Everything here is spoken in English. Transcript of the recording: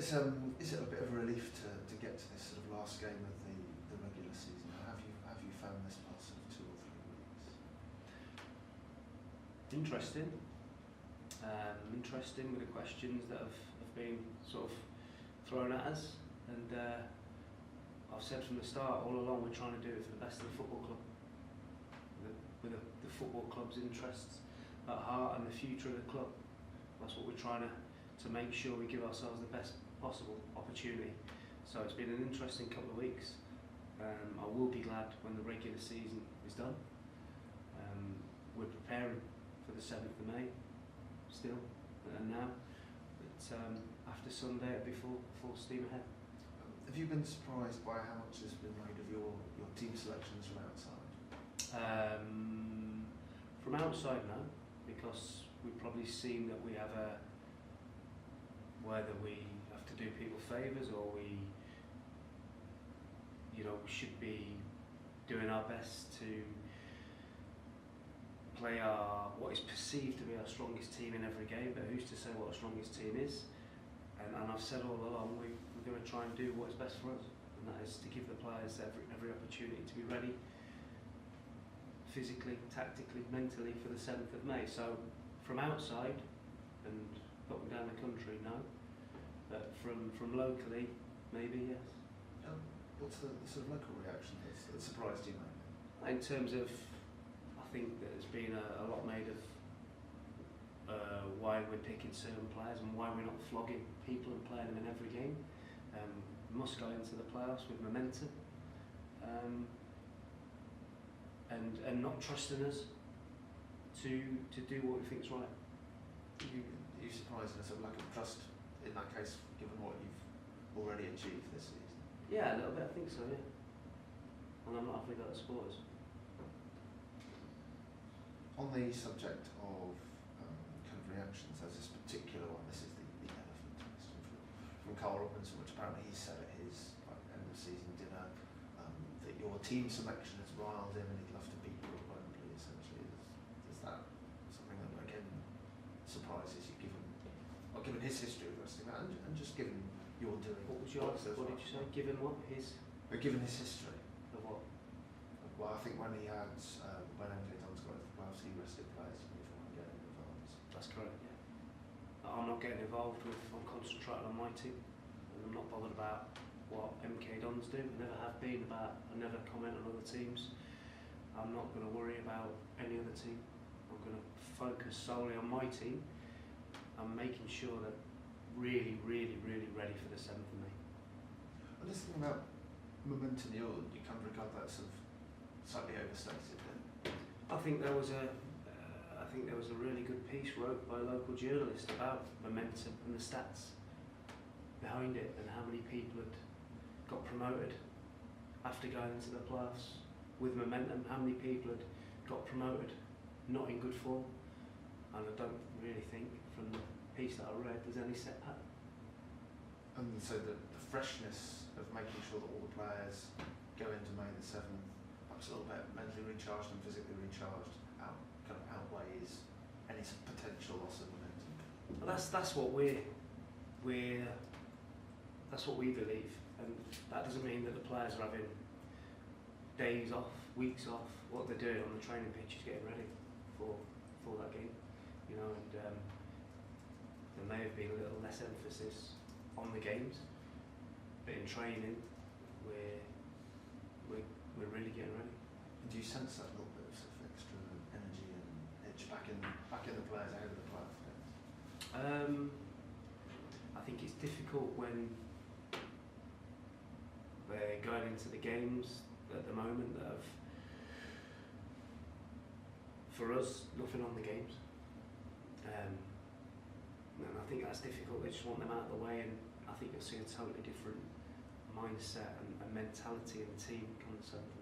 is it a bit of a relief to get to this sort of last game of the regular season? Have you found this past sort of 2 or 3 weeks? Interesting. Interesting with the questions that have been sort of thrown at us, and I've said from the start all along we're trying to do it for the best of the football club, with the football club's interests at heart and the future of the club. That's what we're trying to make sure we give ourselves the best possible opportunity. So it's been an interesting couple of weeks. I will be glad when the regular season is done. We're preparing for the 7th of May still, and now it's after Sunday it'll be full steam ahead. Have you been surprised by how much has been made of your team selections from outside? From outside, no, because we've probably seen that we have whether we have to do people favours or we should be doing our best to play what is perceived to be our strongest team in every game, but who's to say what our strongest team is? And I've said all along we're going to try and do what is best for us, and that is to give the players every opportunity to be ready physically, tactically, mentally for the 7th of May. So from outside and up and down the country, no, but from locally, maybe yes. What's the sort of local reaction that surprised you, mate? In terms of, I think that there's been a lot made of why we're picking certain players and why we're not flogging people and playing them in every game. We must go into the playoffs with momentum, and not trusting us to do what we think is right. Are you surprised in a sort of lack of trust in that case, given what you've already achieved this season? Yeah, a little bit, I think so, yeah. And I'm not having a go at supporters. On the subject of kind of reactions, there's this particular one. This is the elephant question from Carl Robinson, which apparently he said at his end of season dinner that your team selection has riled him and he'd love to beat you at Wembley. Essentially, is that something that again surprises you, given his history of wrestling and just given your doing? What was your answer? What did you say? Given what? Given his history. Of what? Well, I think when he had when MK Dons got into the playoffs, he rested players to move on and get in advance. That's correct. Yeah. I'm not getting involved with. I'm concentrating on my team, and I'm not bothered about what MK Dons do. I never have been. I never comment on other teams. I'm not going to worry about any other team. I'm going to focus solely on my team. I'm making sure that really ready for the 7th of May. I'm just thinking about momentum. You kind of regard that sort of slightly overstated then? I think there was a really good piece wrote by a local journalist about momentum and the stats behind it, and how many people had got promoted after going into the playoffs with momentum, how many people had got promoted not in good form, and I don't really think from the piece that I read there's any set pattern. And so the freshness of making sure that all the players go into May the 7th perhaps a little bit mentally recharged and physically recharged outweighs any potential loss of momentum. Well, that's what we believe, and that doesn't mean that the players are having days off, weeks off. What they're doing on the training pitch is getting ready for that game, and there may have been a little less emphasis on the games, but in training we're really getting ready. Do you sense that little bit of sort of extra energy and edge back in the players ahead of the playoff games? I think it's difficult when they're going into the games at the moment that have, for us, nothing on the games. And I think that's difficult. They just want them out of the way, and I think you'll see a totally different mindset and mentality in the team come the 7th.